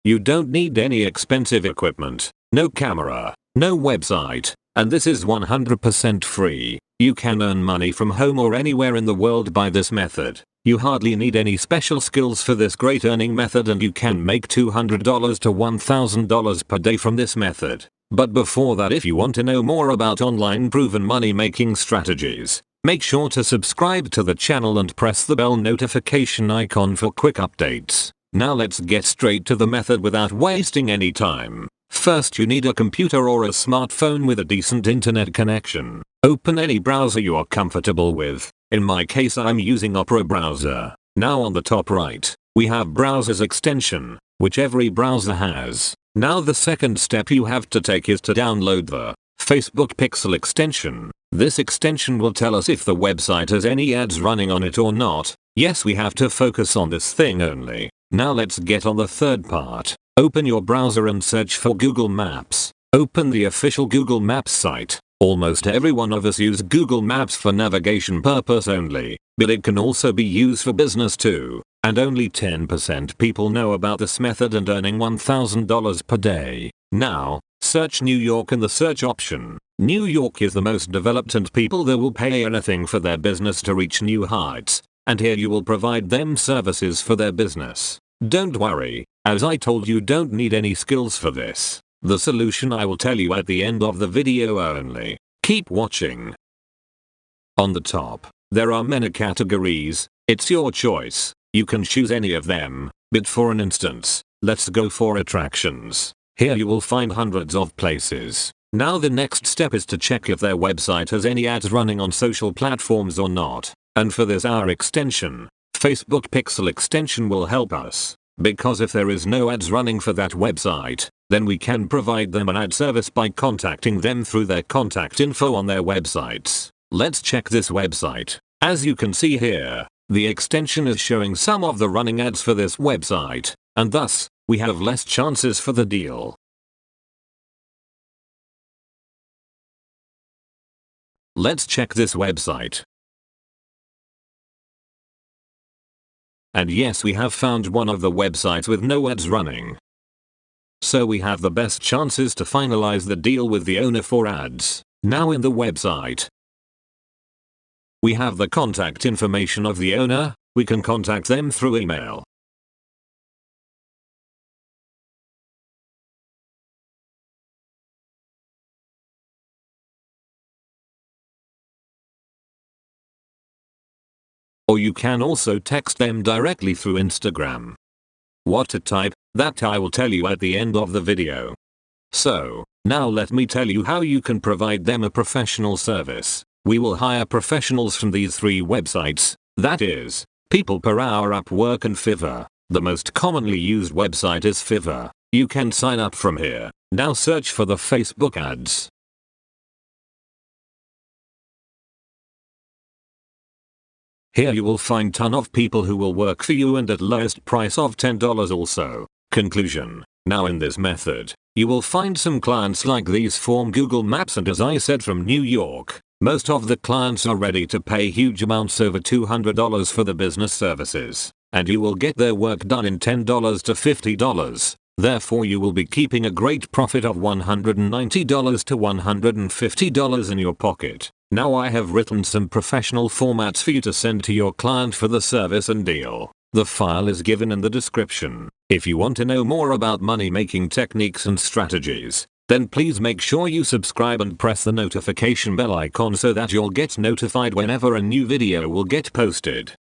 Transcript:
You don't need any expensive equipment, no camera, no website, and this is 100% free. You can earn money from home or anywhere in the world by this method. You hardly need any special skills for this great earning method, and you can make $200 to $1,000 per day from this method. But before that, if you want to know more about online proven money making strategies, make sure to subscribe to the channel and press the bell notification icon for quick updates. Now let's get straight to the method without wasting any time. First, you need a computer or a smartphone with a decent internet connection. Open any browser you are comfortable with. In my case, I'm using Opera browser. Now on the top right, we have browser's extension, which every browser has. Now the second step you have to take is to download the Facebook Pixel extension. This extension will tell us if the website has any ads running on it or not. Yes, we have to focus on this thing only. Now let's get on the third part. Open your browser and search for Google Maps. Open the official Google Maps site. Almost every one of us use Google Maps for navigation purpose only, but it can also be used for business too. And only 10% people know about this method and earning $1,000 per day. Now, search New York in the search option. New York is the most developed, and people there will pay anything for their business to reach new heights. And here you will provide them services for their business. Don't worry, as I told you, don't need any skills for this. The solution I will tell you at the end of the video only. Keep watching. On the top, there are many categories. It's your choice. You can choose any of them, but for an instance, let's go for attractions. Here you will find hundreds of places. Now the next step is to check if their website has any ads running on social platforms or not. And for this, our extension, Facebook Pixel extension, will help us. Because if there is no ads running for that website, then we can provide them an ad service by contacting them through their contact info on their websites. Let's check this website. As you can see here, the extension is showing some of the running ads for this website, and thus, we have less chances for the deal. Let's check this website. And yes, we have found one of the websites with no ads running. So we have the best chances to finalize the deal with the owner for ads. Now in the website, we have the contact information of the owner. We can contact them through email. Or you can also text them directly through Instagram. What to type, that I will tell you at the end of the video. So, now let me tell you how you can provide them a professional service. We will hire professionals from these three websites, that is, People Per Hour, Upwork and Fiverr. The most commonly used website is Fiverr. You can sign up from here. Now search for the Facebook ads. Here you will find ton of people who will work for you, and at lowest price of $10 also. Conclusion. Now in this method, you will find some clients like these from Google Maps, and as I said, from New York. Most of the clients are ready to pay huge amounts, over $200 for the business services. And you will get their work done in $10 to $50. Therefore you will be keeping a great profit of $190 to $150 in your pocket. Now I have written some professional formats for you to send to your client for the service and deal. The file is given in the description. If you want to know more about money making techniques and strategies, then please make sure you subscribe and press the notification bell icon so that you'll get notified whenever a new video will get posted.